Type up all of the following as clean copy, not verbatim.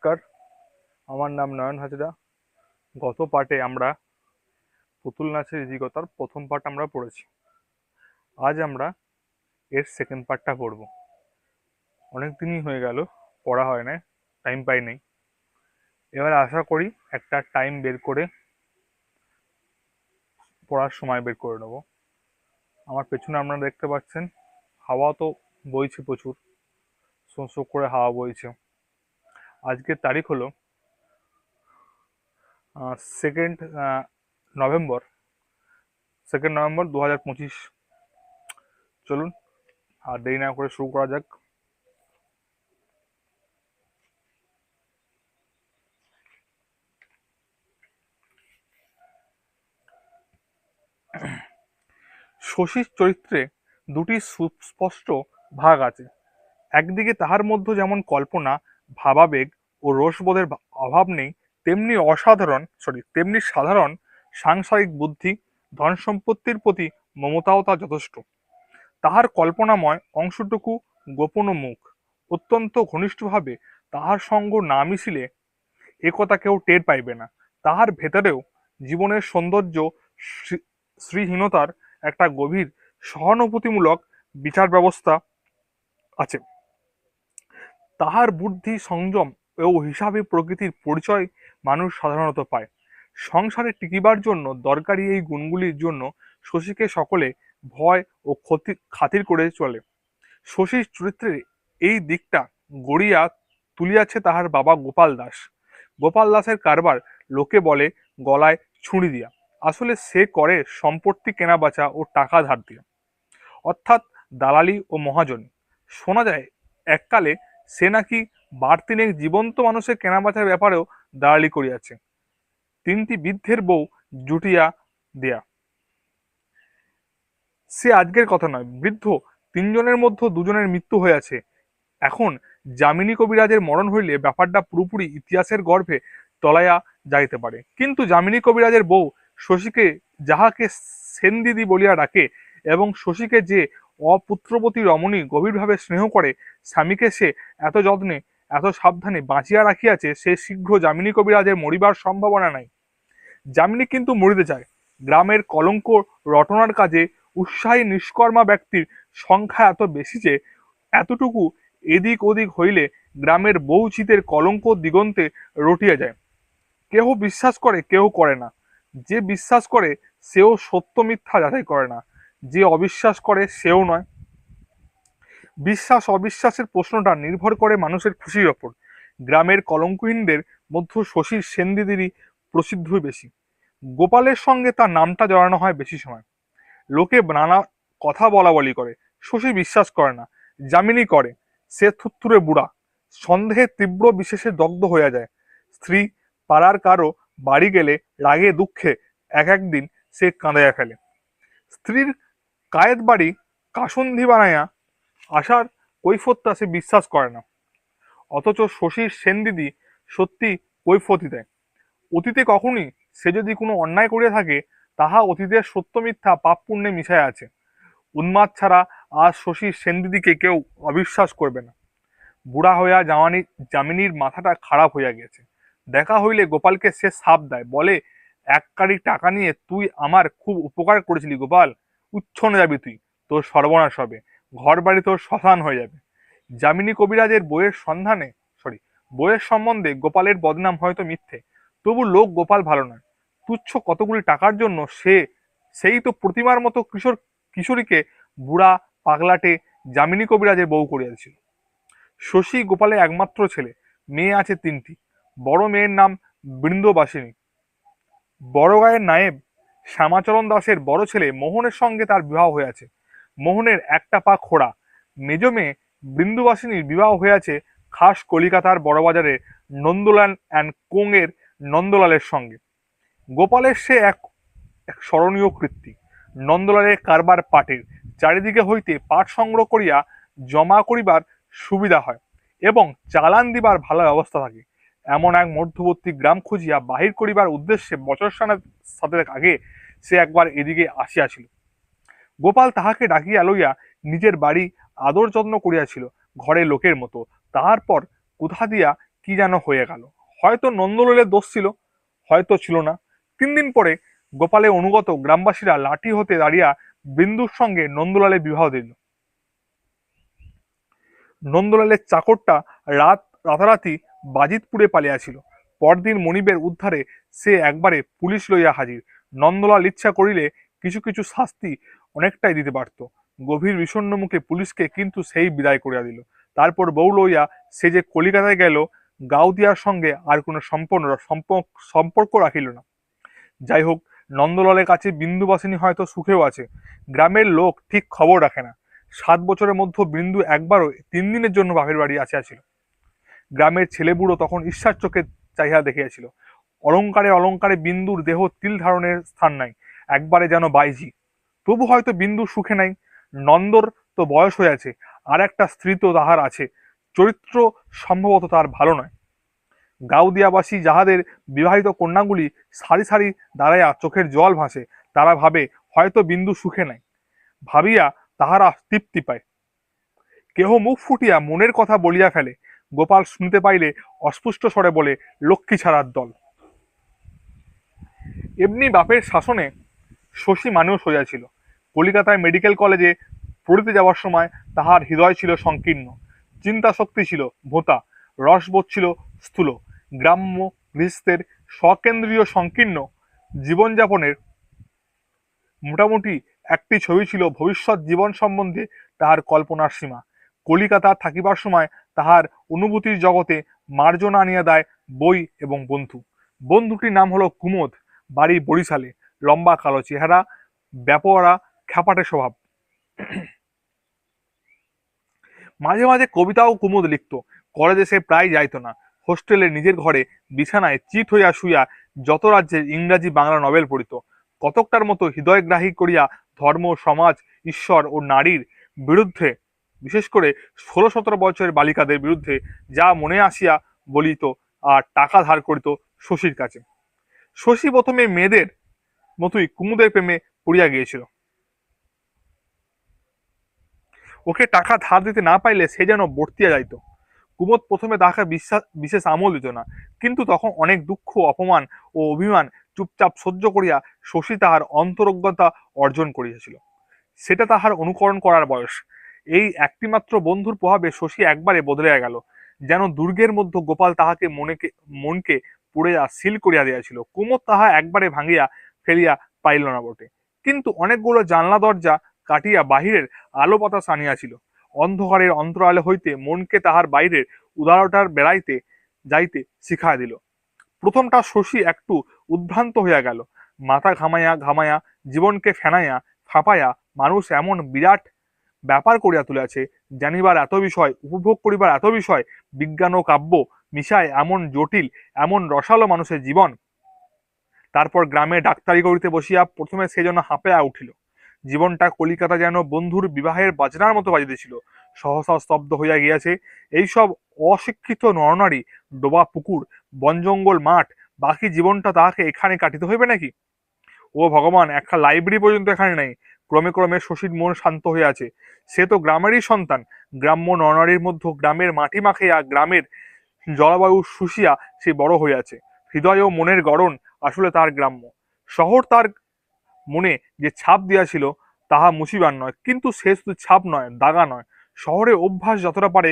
নমস্কার, আমার নাম নয়ন হাজরা। গত পার্টে আমরা পুতুল নাচের ইতিকতার প্রথম পার্ট আমরা পড়েছি। আজ আমরা এর সেকেন্ড পার্টটা পড়ব। অনেক দিনই হয়ে গেল পড়া হয় না, টাইম পাই নাই। এবার আশা করি একটা টাইম বের করে পড়ার সময় বের করে নেব। আমার পেছনে আপনারা দেখতে পাচ্ছেন হাওয়া তো বইছে প্রচুর, শো শো করে হাওয়া বইছে। আজকের তারিখ হলো 2 নভেম্বর 2025। চলুন আর দেরি না করে শুরু করা যাক। শশীর চরিত্রে দুটি সুস্পষ্ট ভাগ আছে। একদিকে তাহার মধ্যে যেমন কল্পনা, ভাবাবেগ ও রসবোধের অভাব নেই, তেমনি সাধারণ সাংসারিক বুদ্ধি, ধন সম্পত্তির প্রতি মমতাও তা যথেষ্ট। তাহার কল্পনাময় অংশটুকু গোপন মুখ, অত্যন্ত ঘনিষ্ঠভাবে তাহার সঙ্গ না মিশিলে একথা কেউ টের পাইবে না। তাহার ভেতরেও জীবনের সৌন্দর্য, শ্রীহীনতার একটা গভীর সহানুভূতিমূলক বিচার ব্যবস্থা আছে। তাহার বুদ্ধি, সংযম ও হিসাবে প্রকৃতির পরিচয় মানুষ সাধারণত পায়। সংসারে টিকিবার জন্য দরকারি এই গুণগুলির জন্য শশীকে সকলে ভয় ও খাতির করে চলে। শশীর চরিত্রের এই দিকটা গড়িয়া তুলিয়াছে তাহার বাবা গোপাল দাস। গোপাল দাসের কারবার লোকে বলে গলায় ছুরি দিয়া, আসলে সে করে সম্পত্তি কেনা বেচা ও টাকা ধার দিয়া, অর্থাৎ দালালি ও মহাজনী। শোনা যায় এককালে সে নাকি বার তিনেক জীবন্ত মানুষের কেনাবেচার ব্যাপারেও দালালি করিয়াছে। 3টি বৃদ্ধের বউ জুটিয়া দেয়া সে আজকের কথা নয়। বৃদ্ধ 3জনের মধ্যে 2জনের মৃত্যু হইয়াছে। এখন যামিনী কবিরাজের মরণ হইলে ব্যাপারটা পুরোপুরি ইতিহাসের গর্ভে তলাইয়া যাইতে পারে। কিন্তু যামিনী কবিরাজের বউ শশীকে যাহাকে সেনদিদি বলিয়া ডাকে এবং শশীকে যে অপুত্রবতী রমণী গভীরভাবে স্নেহ করে, স্বামীকে সে এত যত্নে এত সাবধানে বাঁচিয়া রাখিয়াছে, সে শীঘ্র যামিনী কবিরাজের মরিবার সম্ভাবনা নাই। যামিনী কিন্তু মরিতে চায়। গ্রামের কলঙ্ক রটনার কাজে উৎসাহী নিষ্কর্মা ব্যক্তির সংখ্যা এত বেশি যে এতটুকু এদিক ওদিক হইলে গ্রামের বউচিতের কলঙ্ক দিগন্তে রটিয়া যায়। কেহ বিশ্বাস করে, কেহ করে না। যে বিশ্বাস করে সেও সত্য মিথ্যা যাচাই করে না, যে অবিশ্বাস করে সেও নয়। বিশ্বাস অবিশ্বাসের প্রশ্নটা নির্ভর করে মানুষের খুশির ওপর। গ্রামের কলঙ্কহীনদের মধ্যে শশীর সেনদিদিরই প্রসিদ্ধই বেশি। গোপালের সঙ্গে তার নামটা জড়ানো হয় বেশি সময়। লোকে নানা কথা বলা বলি করে, শশী বিশ্বাস করে না। যামিনী করে, সে থুত্তুরে বুড়া। সন্দেহে তীব্র বিশেষে দগ্ধ হইয়া যায়। স্ত্রী পাড়ার কারো বাড়ি গেলে রাগে দুঃখে এক একদিন সে কাঁদাইয়া ফেলে। স্ত্রীর কায়েত বাড়ি কাসন্ধি বানাইয়া আসার কৈফতটা সে বিশ্বাস করে না। অথচ শশীর সেনদিদি সত্যি কৈফতি দেয়। অতীতে কখনই সে যদি কোনো অন্যায় করিয়া থাকে, তাহা অতীতের সত্য মিথ্যা পাপ পুণ্যে মিশাইয়া আছে। উন্মাদ ছাড়া আজ শশীর সেনদিদিকে কেউ অবিশ্বাস করবে না। বুড়া হইয়া যামিনীর মাথাটা খারাপ হইয়া গেছে। দেখা হইলে গোপালকে সে সাপ দেয়, বলে এক কাড়ি টাকা নিয়ে তুই আমার খুব উপকার করেছিলি গোপাল, উচ্ছনে যাবি তুই, তোর সর্বনাশ হবে, ঘর বাড়ি তোর শ্মশান হয়ে যাবে। যামিনী কবিরাজের বইয়ের সম্বন্ধে গোপালের বদনাম হয়তো মিথ্যে, তবু লোক গোপাল ভালো নয়। তুচ্ছ কতগুলি টাকার জন্য সেই তো প্রতিমার মতো কিশোরীকে বুড়া পাগলাটে যামিনী কবিরাজের বউ করিয়াছিল। শশী গোপালের একমাত্র ছেলে। মেয়ে আছে 3টি। বড় মেয়ের নাম বৃন্দবাসিনী। বড় গায়ের নায়েব শ্যামাচরণ দাসের বড় ছেলে মোহনের সঙ্গে তার বিবাহ হয়েছে। মোহনের একটা পা খোড়া। মেজ মেয়ে বৃন্দবাসিনীর বিবাহ হয়েছে খাস কলিকাতার বড়বাজারে নন্দলাল অ্যান্ড কোং এর নন্দলালের সঙ্গে। গোপালের সে এক এক স্মরণীয় কীর্তি। নন্দলালের কারবার পাটের, চারিদিকে হইতে পাট সংগ্রহ করিয়া জমা করিবার সুবিধা হয় এবং চালান দিবার ভালো ব্যবস্থা থাকে। এমন এক মধ্যবর্তী গ্রাম খুঁজিয়া বাহির করিবার উদ্দেশ্যে বছর সাতেক আগে সে একবার এদিকে আসিয়াছিল। গোপাল তাহাকে ডাকিয়া লইয়া নিজের বাড়ি আদর যত্ন করিয়াছিল, ঘরে লোকের মতো। তাহার পর কোথা দিয়া কি যেন হয়ে গেল। হয়তো নন্দলালের দোষ ছিল, হয়তো ছিল না। 3 দিন পরে গোপালের অনুগত গ্রামবাসীরা লাঠি হতে দাঁড়িয়ে বিন্দুর সঙ্গে নন্দলালের বিবাহ দিল। নন্দলালের চাকরটা রাতারাতি বাজিতপুরে পালিয়াছিল। পরদিন মনিবের উদ্ধারে সে একবারে পুলিশ লইয়া হাজির। নন্দলাল ইচ্ছা করিলে কিছু কিছু শাস্তি অনেকটাই দিতে পারত। গভীর বিষণ্ণ মুখে পুলিশকে কিন্তু সেই বিদায় করিয়া দিল। তারপর বউ লইয়া সে যে কলিকাতায় গেল, গাউদিয়ার সঙ্গে আর কোনো সম্পর্ক রাখিল না। যাই হোক, নন্দলালের কাছে বিন্দুবাসিনী হয়তো সুখেও আছে। গ্রামের লোক ঠিক খবর রাখে না। 7 বছরের মধ্যে বিন্দু একবারও 3 দিনের জন্য বাপের বাড়ি আসিয়াছিল। গ্রামের ছেলেবুড়ো তখন ঈর্ষার চোখে চাহিয়া দেখিয়াছিল। অলঙ্কারে অলঙ্কারে বিন্দুর দেহ তিল ধারণের স্থান নাই, একবারে যেন বাইজি। তবু হয়তো বিন্দু সুখে নাই। নন্দর তো বয়স হয়েছে, আর একটা স্ত্রী তো তাহার আছে, চরিত্র সম্ভবত তার ভালো নয়। গাউদিয়াবাসী যাহাদের বিবাহিত কন্যাগুলি সারি সারি দাঁড়াইয়া চোখের জল ভাসে, তারা ভাবে হয়তো বিন্দু সুখে নাই। ভাবিয়া তাহারা তৃপ্তি পায়। কেহ মুখ ফুটিয়া মনের কথা বলিয়া ফেলে। গোপাল শুনতে পাইলে অস্পুষ্ট স্বরে বলে, লক্ষ্মী ছাড়ার দল। এমনি বাপের শাসনে শশী মানুষ হইয়াছিল। কলিকাতায় মেডিকেল কলেজে পড়িতে যাওয়ার সময় তাহার হৃদয় ছিল সংকীর্ণ, চিন্তা শক্তি ছিল ভোঁতা, রসবোধ ছিল স্থূল। গ্রাম্য গৃহস্থের স্বকেন্দ্রীয় সংকীর্ণ জীবনযাপনের মোটামুটি একটি ছবি ছিল ভবিষ্যৎ জীবন সম্বন্ধে তাহার কল্পনার সীমা। কলিকাতা থাকিবার সময় তাহার অনুভূতির জগতে মার্জনা আনিয়া দেয় বই এবং বন্ধু। বন্ধুটির নাম হলো কুমোদ, বাড়ি বরিশালে, লম্বা কালো চেহারা, ব্যাপরা খ্যাপাটে স্বভাব। মাঝে মাঝে কবিতাও কুমুদ লিখত। কলেজে সে প্রায় যাইত না। হোস্টেলে নিজের ঘরে বিছানায় চিত হইয়া শুইয়া যত রাজ্যের ইংরাজি বাংলা নভেল পড়িত। কতকটার মতো হৃদয়গ্রাহী করিয়া ধর্ম, সমাজ, ঈশ্বর ও নারীর বিরুদ্ধে, বিশেষ করে 16-17 বছরের বালিকাদের বিরুদ্ধে যা মনে আসিয়া বলিত, আর টাকা ধার করিত শশীর কাছে। শশী প্রথমে মেয়েদের মতোই কুমুদের প্রেমে পড়িয়া গিয়েছিল। ওকে টাকা ধার দিতে না পাইলে সে যেন বর্তিয়া যাইত। কুমোদ প্রথমে তাহাকে বিশেষ আমল দিত না, কিন্তু তখন অনেক দুঃখ, অপমান ও অভিমান চুপচাপ সহ্য করিয়া শশী তাহার অন্তরজ্ঞতা অর্জন করিয়াছিল। সেটা তাহার অনুকরণ করার বয়স। এই একটিমাত্র বন্ধুর প্রভাবে শশী একবারে বদলিয়া গেল। যেন দুর্গের মধ্যে গোপাল তাহাকে মনকে পুড়িয়া সিল করিয়া দিয়াছিল। কুমোদ তাহা একবারে ভাঙিয়া ফেলিয়া পাইল না বটে, কিন্তু অনেকগুলো জানলা দরজা কাটিয়া বাহিরের আলো বাতাস আনিয়াছিল। অন্ধকারের অন্তরালে হইতে মনকে তাহার বাইরের উদারতার বেড়াইতে যাইতে শিখাইয়া দিল। প্রথমটা শশী একটু উদ্ভ্রান্ত হইয়া গেল। মাথা ঘামাইয়া ঘামাইয়া, জীবনকে ফেনাইয়া ফাঁপাইয়া মানুষ এমন বিরাট ব্যাপার করিয়া তুলিয়াছে, জানিবার এত বিষয়, উপভোগ করিবার এত বিষয়, বিজ্ঞান ও কাব্য মিশায় এমন জটিল, এমন রসালো মানুষের জীবন। তারপর গ্রামে ডাক্তারি করিতে বসিয়া প্রথমে সে যেন হাঁপাইয়া উঠিল। জীবনটা কলিকাতা যেন বন্ধুর বিবাহের বাজনার মতো বাজিতেছিল। সহসা স্তব্ধ হইয়া গিয়াছে। এইসব অশিক্ষিত নরনারী, ডোবা পুকুর, বনজঙ্গল মাঠ, বাকি জীবনটা তাহাকে এখানে কাটিতে হইবে নাকি? ও ভগবান, একটা লাইব্রেরি পর্যন্ত এখানে নাই। ক্রমে ক্রমে শশীর মন শান্ত হইয়াছে। সে তো গ্রামেরই সন্তান। গ্রাম্য নরনারীর মধ্যে গ্রামের মাটি মাখাইয়া, গ্রামের জলবায়ু শুষিয়া সে বড় হইয়াছে। হৃদয় ও মনের গড়ন আসলে তার গ্রাম্য। শহর তার মনে যে ছাপ দিয়াছিল তাহা মুছিবার নয়, কিন্তু সে শুধু ছাপ নয়, দাগা নয়। শহরে অভ্যাস যতটা পারে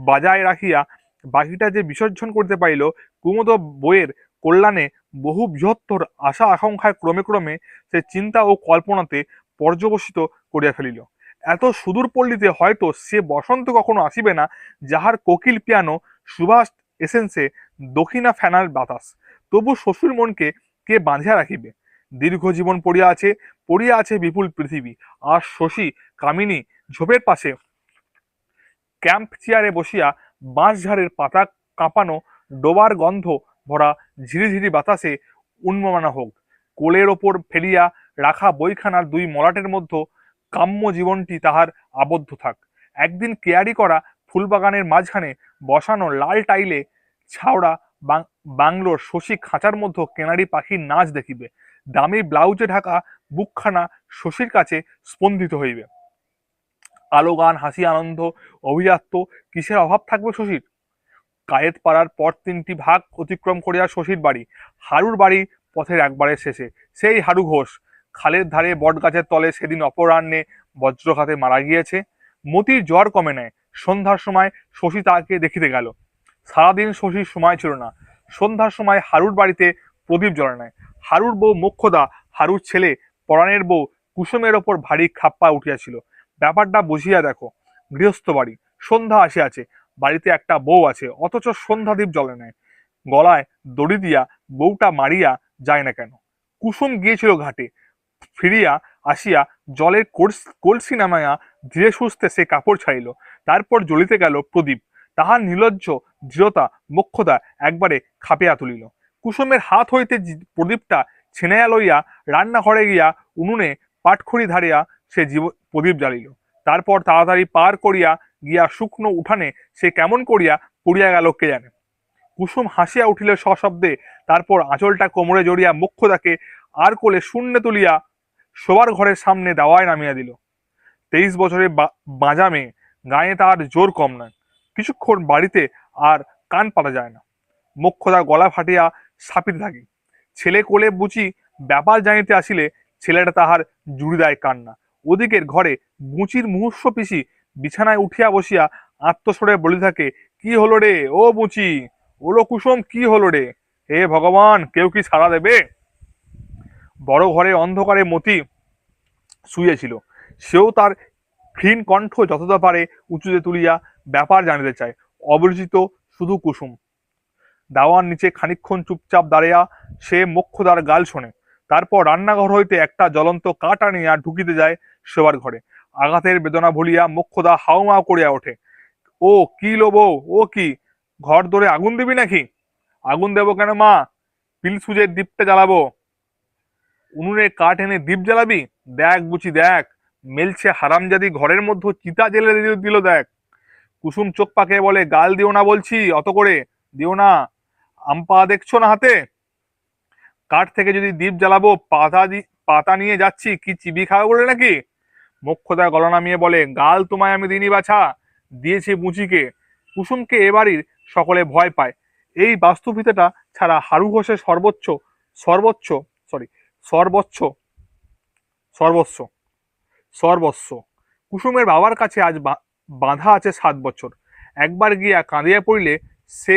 বাজায় রাখিয়া বাকিটা যে বিসর্জন করতে পারিল, কুমুদ বইয়ের কল্যাণে বহু বৃহত্তর আশা আকাঙ্ক্ষায় ক্রমে ক্রমে সে চিন্তা ও কল্পনাতে পর্যবসিত করিয়া ফেলিল। এত সুদূর পল্লীতে হয়তো সে বসন্ত কখনো আসিবে না, যাহার কোকিল পিয়ানো সুভাষ এসেন্সে দক্ষিণা ফেনার বাতাস। তবু শ্বশুর মনকে কে বাঁধিয়া রাখিবে? দীর্ঘ জীবন পড়িয়া আছে বিপুল পৃথিবী। আর শশী কামিনী ঝোপের পাশে ক্যাম্প চেয়ারে বসিয়া বাঁশঝাড়ের পাতা কাঁপানো, ডোবার গন্ধ ভরা ঝিরিঝিরি বাতাসে উন্মাদনা হোক। কোলের ওপর ফেলিয়া রাখা বইখানার 2 মলাটের মধ্যে কাম্য জীবনটি তাহার আবদ্ধ থাক। একদিন কেয়ারি করা ফুলবাগানের মাঝখানে বসানো লাল টাইলে ছাওড়া বাংলোর শশী খাঁচার মধ্যে কেনারি পাখির নাচ দেখিবে। দামি ব্লাউজে ঢাকা বুকখানা শশীর কাছে স্পন্দিত হইবে। আলো, গান, হাসি, আনন্দ, অভিজাত্য, কিসের অভাব থাকবে শশীর? কায়েত পাড়ার পর 3টি ভাগ অতিক্রম করিয়া শশীর বাড়ি। হারুর বাড়ি পথের একবারে শেষে। সেই হারু ঘোষ খালের ধারে বটগাছের তলে সেদিন অপরাহ্নে বজ্রঘাতে মারা গিয়েছে। মতির জ্বর কমে নেয়। সন্ধ্যার সময় শশী তাকে দেখিতে গেল। সারাদিন শশীর সময় ছিল না। সন্ধ্যার সময় হারুর বাড়িতে প্রদীপ জ্বলে নেয়। হারুর বউ মোক্ষদা, হারুর ছেলে পরাণের বউ কুসুমের ওপর ভারী খাপ্পা উঠিয়াছিল। ব্যাপারটা বুঝিয়া দেখো। গৃহস্থ বাড়ি, সন্ধ্যা আসিয়াছে, বাড়িতে একটা বউ আছে, অথচ সন্ধ্যাদীপ জ্বলে নেয়। গলায় দড়ি দিয়া বউটা মারিয়া যায় না কেন? কুসুম গিয়েছিল ঘাটে, ফিরিয়া আসিয়া জলের কলসি নামাইয়া ধীরে সুস্থে সে কাপড় ছাড়িল। তারপর জ্বলিতে গেল প্রদীপ। তাহার নির্লজ্জ দৃঢ়তা মোক্ষদা একবারে খাপিয়া তুলিল। কুসুমের হাত হইতে প্রদীপটা ছিনাইয়া লইয়া রান্নাঘরে গিয়া উনুনে পাটখড়ি ধারিয়া সে প্রদীপ জ্বালিল। তারপর তাড়াতাড়ি পার করিয়া গিয়া শুকনো উঠানে সে কেমন করিয়া পড়িয়া গেল কে জানে। কুসুম হাসিয়া উঠিল সশব্দে। তারপর আঁচলটা কোমরে জড়িয়া মোক্ষদাকে আর কোলে শূন্যে তুলিয়া শোবার ঘরের সামনে দাওয়ায় নামিয়া দিল। 23 বছরের বাঁজা মেয়ে, গায়ে তার জোর কম নয়। কিছুক্ষণ বাড়িতে আর কান পাতা যায় না। মোক্ষদা গলা ফাটিয়া সাপিতে থাকে। ছেলে কোলে বুচি ব্যাপার জানিতে আসিলে ছেলেটা তাহার জুড়ি দেয় কান্না। ওদিকের ঘরে বুচির মুহূর্ষ পিসি বিছানায় উঠিয়া বসিয়া আত্মস্বরে বলে থাকে, কি হলো রে ও বুচি, ওলো কুসুম, কি হলো রে? হে ভগবান, কেউ কি সাড়া দেবে? বড় ঘরে অন্ধকারে মতি শুয়েছিল। সেও তার ক্ষীণ কণ্ঠ যতটা পারে উঁচুতে তুলিয়া ব্যাপার জানিতে চায়। অপরিচিত শুধু কুসুম। দাওয়ার নিচে খানিকক্ষণ চুপচাপ দাঁড়িয়া সে মোক্ষদার গাল শোনে। তারপর রান্নাঘর হইতে একটা জ্বলন্ত কাঠ আনিয়া ঢুকিতে যায় শোবার ঘরে। আঘাতের বেদনা ভুলিয়া মোক্ষদা হাউমাউ করিয়া ওঠে। ও কি লো বউ, ও কি, ঘর ধরে আগুন দিবি নাকি? আগুন দেবো কেন মা, পিল সুজের দীপটা জ্বালাবো। উনুনে কাঠ এনে দীপ জ্বালাবি? দেখ বুচি দেখ, মেলছে হারামজাদি, ঘরের মধ্যে চিতা জেলে দিল দেখ। কুসুম চোখ পাকিয়ে বলে, গাল দিও না বলছি, অত করে দিও না। আমপা দেখছো না হাতে? কাঠ থেকে যদি দীপ জ্বালাবো, পাতা নিয়ে যাচ্ছি কি চিবি খাওয়া বলে নাকি? মোক্ষদা গলা নামিয়ে বলে, গাল তোমায় আমি দিনই বাছা, দিয়েছি মুচিকে। কুসুমকে এ বাড়ির সকলে ভয় পায়। এই বাস্তুভিতেটা ছাড়া হারু ঘোষের সর্বোচ্চ সর্বোচ্চ সরি সর্বোচ্চ সর্বস্ব সর্বস্ব কুসুমের বাবার কাছে আজ বাঁধা আছে 7 বছর। একবার গিয়া কাঁদিয়া পড়িলে সে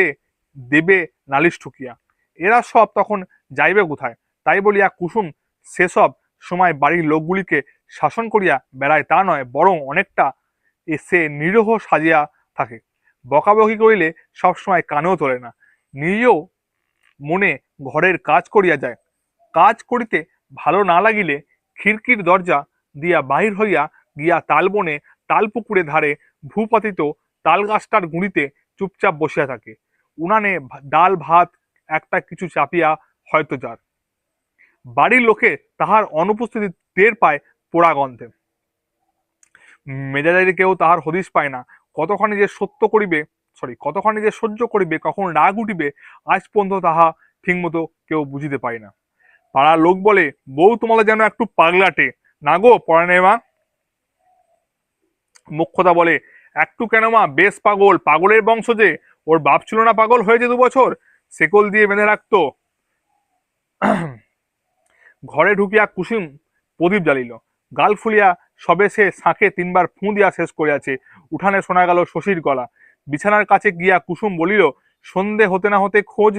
দেবে নালিশ ঠুকিয়া। এরা সব তখন যাইবে কোথায়? তাই বলিয়া কুসুম সেসব সময় বাড়ির লোকগুলিকে শাসন করিয়া বেড়ায় তা নয়, বরং অনেকটা সে নিরীহ সাজিয়া থাকে। বকাবকি করিলে সবসময় কানেও তোলে না। নিজেও মনে ঘরের কাজ করিয়া যায়। কাজ করিতে ভালো না লাগিলে খিড়কির দরজা দিয়া বাহির হইয়া গিয়া তালবনে তালপুকুরে ধারে ভূপাতিত তাল গাছটার গুঁড়িতে চুপচাপ বসিয়া থাকে। উনানে ডাল ভাত একটা কিছু চাপিয়া হয়তো যার। বাড়ির লোকে তাহার অনুপস্থিতি টের পায় পোড়া গন্ধে। মেজাজারি কেউ তাহার হদিশ পায় না। কতখানি যে সহ্য করিবে, কখন রাগ উঠিবে, আজ পর্যন্ত তাহা ঠিকমতো কেউ বুঝিতে পায় না। পাড়ার লোক বলে, বউ তোমাদের যেন একটু পাগলাটে না গো পরাণের মা? মোক্ষদা বলে, একটু কেন মা, বেশ পাগল, পাগলের বংশ যে। ওর বাপ ছিল না পাগল হয়েছে 2 বছর, শেকল দিয়ে বেঁধে রাখতো। ঘরে ঢুকিয়া কুসুম প্রদীপ জ্বালিল। গাল ফুলিয়া সবে সে শাঁখে 3বার ফুঁ দিয়া শেষ করিয়াছে, উঠানে শোনা গেল শশীর গলা। বিছানার কাছে গিয়া কুসুম বলিল, সন্ধে হতে না হতে খোঁজ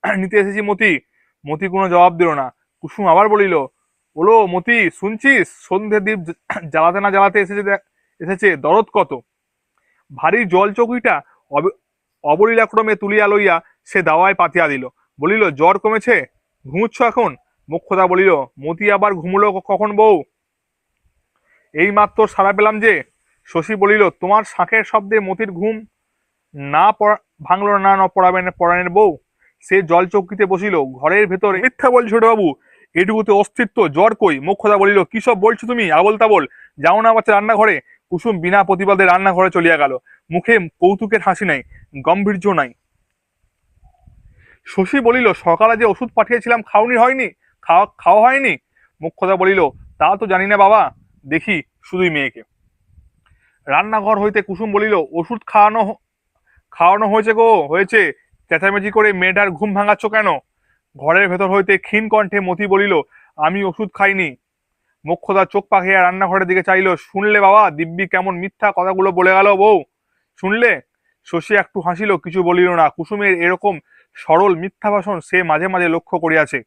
নিতে এসেছি মতি। মতি কোনো জবাব দিল না। কুসুম আবার বলিল, ওলো মতি, শুনছিস? সন্ধে দ্বীপ জ্বালাতে না জ্বালাতে এসেছে দরদ কত। ভারী জল চৌকিটা অবলীলাক্রমে তুলিয়া লইয়া সে দাওয়ায় পাতিয়া দিল। বলিল, জ্বর কমেছে? ঘুমুচ্ছ এখন? মোক্ষদা বলিল, মতি আবার ঘুমলো কখন বউ? এই মাত্র সারা পেলাম যে। শশী বলিল, তোমার শাঁখের শব্দে মতির ঘুম না ভাঙলো না পড়াবেন পরাণের বউ? সে জল চৌকিতে বসিল। ঘরের ভেতর মিথ্যা বলছো ছোট বাবু, এটুকুতে অস্তিত্ব, জ্বর কই? মোক্ষদা বলিল, কি সব বলছো তুমি আবল তাবল? যাও না বাচ্চা রান্নাঘরে। কুসুম বিনা প্রতিবাদে রান্নাঘরে চলিয়া গেল। মুখে কৌতুকের হাসি নাই, গম্ভীর্য নাই। শশী বলিল, সকালে যে ওষুধ পাঠিয়েছিলাম খাওনি হয়নি, খাওয়া হয়নি? মোক্ষদা বলিল, তা তো জানি না বাবা, দেখি শুধুই মেয়েকে। রান্নাঘর হইতে কুসুম বলিল, ওষুধ খাওয়ানো হয়েছে গো, হয়েছে। চেঁচামেচি করে মেয়েটার ঘুম ভাঙাচ্ছ কেন? ঘরের ভেতর হইতে ক্ষীণ কণ্ঠে মতি বলিল, আমি ওষুধ খাইনি। মোক্ষদা চোখ পাকিয়ে রান্নাঘরের দিকে চাইলো। শুনলে বাবা, দিব্যি কেমন মিথ্যা কথাগুলো বলে গেল বউ, শুনলে? শশী একটু হাসিল, কিছু বলিল না। কুসুমের এরকম সরল মিথ্যা ভাষণ সে মাঝে মাঝে লক্ষ্য করিয়াছে।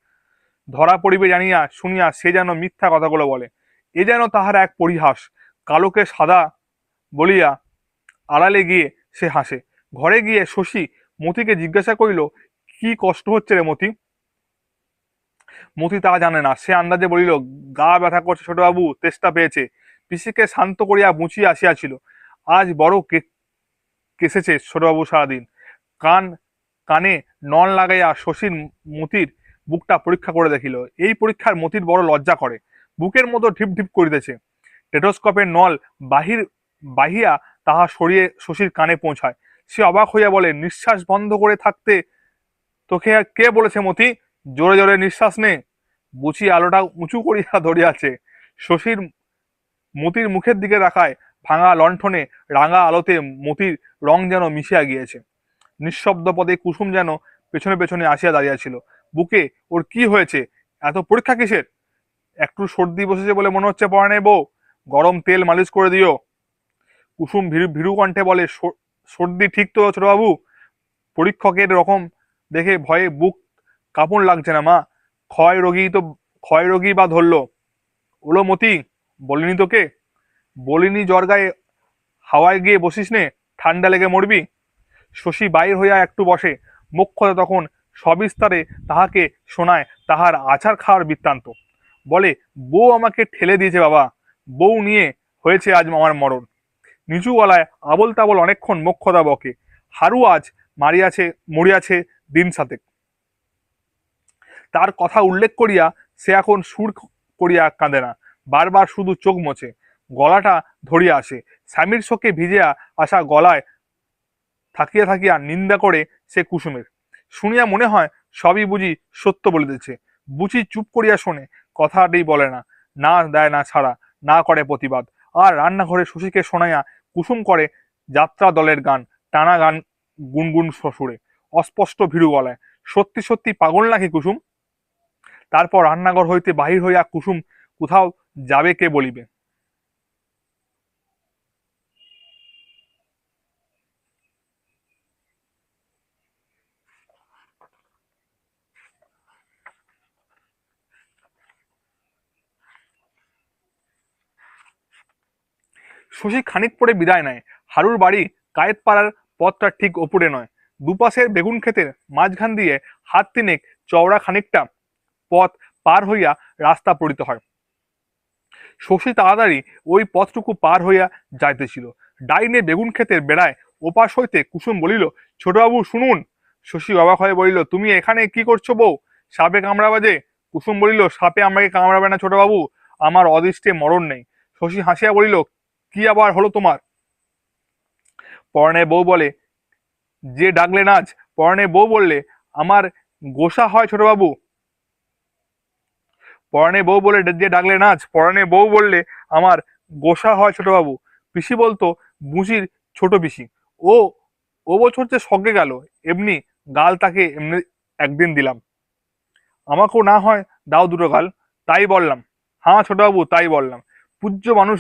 ধরা পড়িবে জানিয়া শুনিয়া সে যেন মিথ্যা কথাগুলো বলে, এ যেন তাহার এক পরিহাস। কালোকে সাদা বলিয়া আড়ালে গিয়ে সে হাসে। ঘরে গিয়ে শশী মতিকে জিজ্ঞাসা করিল, কি কষ্ট হচ্ছে রে মতি? মতি তা জানে না। সে আন্দাজে বলিল, গা ব্যথা করছে ছোটবাবু, তেষ্টা পেয়েছে। পিসিকে শান্ত করিয়া বুঝিয়া আসিয়াছিল। আজ বড় কেসেছে ছোটবাবু সারাদিন। কান কানে নল লাগাইয়া শশীর মতির বুকটা পরীক্ষা করে দেখিল। এই পরীক্ষার মতির বড় লজ্জা করে। বুকের মতো ঢিপ ঢিপ করিতেছে। টেটোস্কোপের নল বাহিয়া তাহা সরিয়ে শশীর কানে পৌঁছায়। সে অবাক হইয়া বলে, নিঃশ্বাস বন্ধ করে থাকতে তোকে আর কে বলেছে মতি? জোরে জোরে নিঃশ্বাস নে। বুচি আলোটা উঁচু করিয়া ধরিয়াছে। শশীর মতির মুখের দিকে তাকায়। ভাঙা লণ্ঠনে রাঙা আলোতে মতির রং যেন মিশিয়া গিয়েছে। নিঃশব্দ পদে কুসুম যেন পেছনে পেছনে আসিয়া দাঁড়িয়েছিল। বুকে ওর কি হয়েছে? এত পরীক্ষা কিসের? একটু সর্দি বসেছে বলে মনে হচ্ছে পরানে বউ, গরম তেল মালিশ করে দিও। কুসুম ভীরু ভীরু কণ্ঠে বলে, সর্দি ঠিক তো ছোটবাবু? পরীক্ষকের রকম দেখে ভয়ে বুক কাঁপন লাগছে না মা? ক্ষয় রোগী বা ধরলো? ওলো মতি, বলিনি তোকে? বলিনি জ্বর গায়ে হাওয়ায় গিয়ে বসিস নে, ঠান্ডা লেগে মরবি? শশী বাইর হইয়া একটু বসে। মোক্ষদা তখন সবিস্তারে তাহাকে শোনায় তাহার আচার খাওয়ার বৃত্তান্ত। বলে, বউ আমাকে ঠেলে দিয়েছে বাবা, বউ নিয়ে হয়েছে আজ আমার মরণ। নিচু গলায় আবল তাবল অনেকক্ষণ মোক্ষদা বকে। হারু আজ মরিয়াছে দিন সাতেক। তার কথা উল্লেখ করিয়া সে এখন সুর করিয়া কাঁদে না, বারবার শুধু চোখ মোছে, গলাটা ধরিয়া আসে। স্বামীর শোকে ভিজিয়া আসা গলায় থাকিয়া থাকিয়া নিন্দা করে সে কুসুমের। শুনিয়া মনে হয় সবই বুঝি সত্য বলিতেছে। বুঝি চুপ করিয়া শোনে, কথাটাই বলে না, না দেয় না ছাড়া, না করে প্রতিবাদ। আর রান্নাঘরে শশীকে শোনাইয়া কুসুম করে যাত্রা দলের গান, টানা গান, গুনগুন শ্বশুরে, অস্পষ্ট ভীরু গলায়। সত্যি সত্যি পাগল নাকি কুসুম? তারপর রান্নাঘর হইতে বাহির হইয়া কুসুম কোথাও যাবে কে বলিবে? শশী খানিক পরে বিদায় নেয়। হারুর বাড়ি কায়েতপাড়ার পথটা ঠিক ওপরে নয়, দুপাশের বেগুন ক্ষেতের মাঝখান দিয়ে হাত তিনেক চওড়া খানিকটা পথ পার হইয়া রাস্তা পড়িতে হয়। শশী তাড়াতাড়ি ওই পথটুকু পার হইয়া যাইতেছিল। ডাইনে বেগুন ক্ষেতের বেড়ায় ওপাশ হইতে কুসুম বলিল, ছোটবাবু শুনুন। শশী অবাক হয়ে বলিল, তুমি এখানে কি করছো বউ? সাপে কামড়াবে যে? কুসুম বলিল, সাপে আমাকে কামড়াবে না ছোটবাবু, আমার অদৃষ্টে মরণ নেই। শশী হাসিয়া বলিল, কি আবার হলো তোমার? পরনে বউ বলে, যে ডাকলে নাচ। পরনে বউ বললে, আমার গোসা হয় ছোটবাবু। পরাণে বউ বলে যে ডাকলে নাচ। পরাণে বউ বললে, আমার গোসা হয় ছোটবাবু। পিসি বলতো, বুঝির ছোট পিসি। ও ও বছর যে সঙ্গে গেল, এমনি গাল তাকে এমনি একদিন দিলাম। আমাকেও না হয় দাও দুটো গাল। তাই বললাম। হ্যাঁ ছোটবাবু, তাই বললাম। পূজ্য মানুষ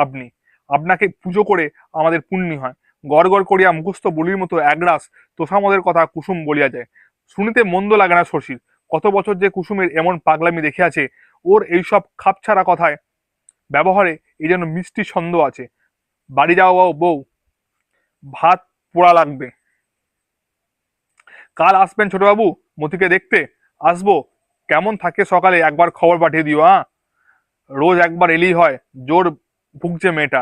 আপনি, আপনাকে পুজো করে আমাদের পুণ্যি হয়। গড় গড় করিয়া মুখস্থ বলির মতো একরাশ তোষামদের কথা কুসুম বলিয়া যায়। শুনিতে মন্দ লাগে না শশীর। কত বছর যে কুসুমের এমন পাগলামি দেখিয়াছে, ওর এইসব খাপছাড়া কথায় ব্যবহারে এই যেন মিষ্টি ছন্দ আছে। বাড়ি যাও বউ, ভাত পোড়া লাগবে। কাল আসবেন ছোটবাবু মতিকে দেখতে? আসবো। কেমন থাকে সকালে একবার খবর পাঠিয়ে দিও। হ্যাঁ, রোজ একবার এলেই হয়। জোর ভুগছে মেয়েটা,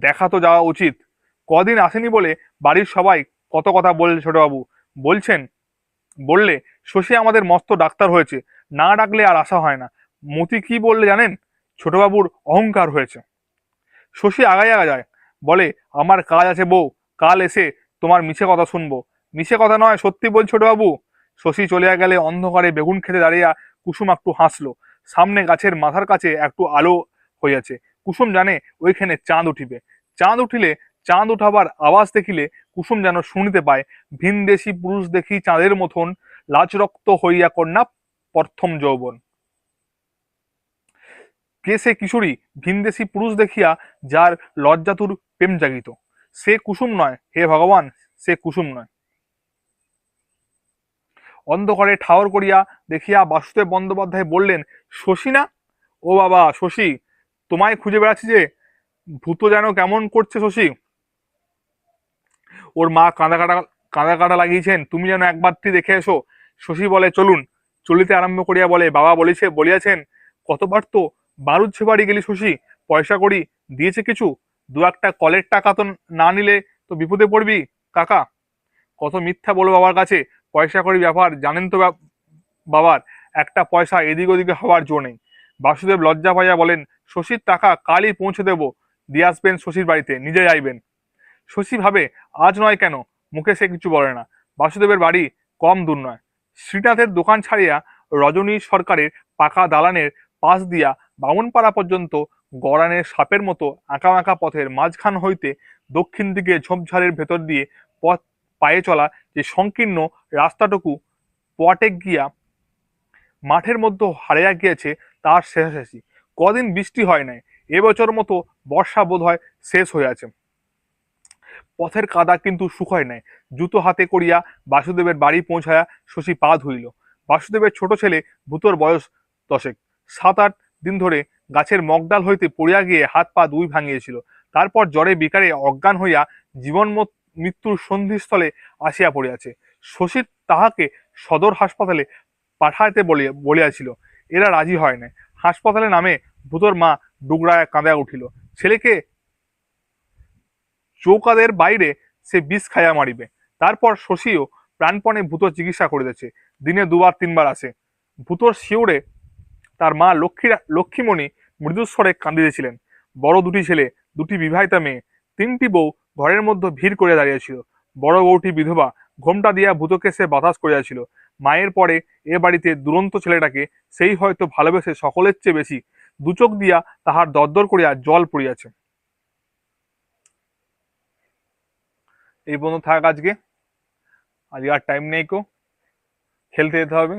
দেখা তো যাওয়া উচিত। কদিন আসেনি বলে বাড়ির সবাই কত কথা বলছে ছোটবাবু। বলছেন, বললে শশী আমাদের মস্ত ডাক্তার হয়েছে, না ডাকলে আর আসা হয় না। মতি কি বললে জানেন? ছোটবাবুর অহংকার হয়েছে। শশী আগাইয়া যায়, বলে, আমার কাজ আছে বউ, কাল এসে তোমার মিছে কথা শুনবো। মিছে কথা নয়, সত্যি বল ছোটবাবু। শশী চলিয়া গেলে অন্ধকারে বেগুন খেতে দাঁড়িয়া কুসুম একটু হাসলো। সামনে গাছের মাথার কাছে একটু আলো হইয়াছে। কুসুম জানে ওইখানে চাঁদ উঠিবে। চাঁদ উঠিলে চাঁদ উঠাবার আওয়াজ দেখিলে কুসুম যেন শুনিতে পায়, ভিনদেশি পুরুষ দেখি চাঁদের মতন লাজরক্ত হইয়া কন্যা প্রথম যৌবন। কে সে কিশোরী ভিনদেশি পুরুষ দেখিয়া যার লজ্জাতুর প্রেম জাগিত? সে কুসুম নয়, হে ভগবান, সে কুসুম নয়। অন্ধকারে ঠাওর করিয়া দেখিয়া বাসুদেব বন্দ্যোপাধ্যায় বললেন, শশী না? ও বাবা শশী, তোমায় খুঁজে বেড়াচ্ছি যে। ভূত যেন কেমন করছে শশী। ওর মা কাঁদা কাটা লাগিয়েছেন, তুমি যেন একবারটি দেখে এসো। শশী বলে, চলুন। চলিতে আরম্ভ করিয়া বলে, বাবা বলিয়াছেন, কতবার তো বারুদ বাড়ি গেলি শশী, পয়সা কড়ি দিয়েছে কিছু? দু একটা কলের টাকা তো না নিলে তো বিপদে পড়বি কাকা। কত মিথ্যা বলবো বাবার কাছে, পয়সা কড়ি ব্যাপার জানেন তো বাবার, একটা পয়সা এদিক ওদিকে হওয়ার জো নেই। বাসুদেব লজ্জা পাইয়া বলেন, শশীর টাকা কালই পৌঁছে দেব, দিয়ে আসবেন শশীর বাড়িতে, নিজে যাইবেন। শশী ভাবে, আজ নয় কেন, মুখে সে কিছু বলে না। বাসুদেবের বাড়ি কম দূর নয়। শ্রীনাথের দোকান ছাড়িয়া রজনী সরকারের পাকা দালানের পাশ দিয়া বামুনপাড়া পর্যন্ত গড়ানের সাপের মতো আঁকা আঁকা পথের মাঝখান হইতে দক্ষিণ দিকে ঝোপঝাড়ের ভেতর দিয়ে পথ পায়ে চলা যে সংকীর্ণ রাস্তাটুকু পটে গিয়া মাঠের মধ্যে হারিয়া গিয়েছে, তার শেষাশেষি কদিন বৃষ্টি হয় নাই। এবছর মতো বর্ষা বোধ হয় শেষ হইয়াছে। পথের কাদা কিন্তু শুকায় নাই। জুতো হাতে করিয়া বাসুদেবের বাড়ি পৌঁছায়া শশী পা ধুইল। বাসুদেবের ছোট ছেলে ভূতর বয়স 10। 7-8 দিন ধরে গাছের মগডাল হইতে পড়িয়া গিয়ে হাত পা দুই ভাঙিয়েছিল। তারপর জ্বরে বিকারে অজ্ঞান হইয়া জীবন মৃত্যুর সন্ধিস্থলে আসিয়া পড়িয়াছে। শশী তাহাকে সদর হাসপাতালে পাঠাইতে বলিয়াছিল। এরা রাজি হয় নাই। হাসপাতালে নামে ভূতর মা ডুগরায় কাঁদিয়া উঠিল। ছেলেকে চৌকাদের বাইরে সে বিষ খাইয়া মারিবে। তারপর শশীও প্রাণপণে ভূত চিকিৎসা করিতেছে। দিনে 2-3 বার আসে। ভূতর শিওরে তার মা লক্ষ্মীমণি মৃদুস্বরে কান্দিতেছিলেন। বড় দুটি ছেলে, দুটি বিবাহিতা মেয়ে, 3টি বউ ঘরের মধ্যে ভিড় করিয়া দাঁড়িয়েছিল। বড় বউটি বিধবা, ঘোমটা দিয়া ভূতকে সে বাতাস করিয়াছিল। মায়ের পরে এ বাড়িতে দুরন্ত ছেলেটাকে সেই হয়তো ভালোবেসে সকলের চেয়ে বেশি। দুচোখ দিয়া তাহার দরদর করিয়া জল পড়িয়াছে। এই পর্যন্ত থাক আজকে। আজকে আর টাইম নেই কো, খেলতে যেতে হবে।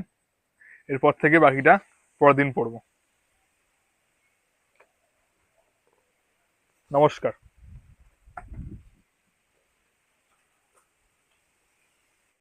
এরপর থেকে বাকিটা পরের দিন পড়বো। নমস্কার।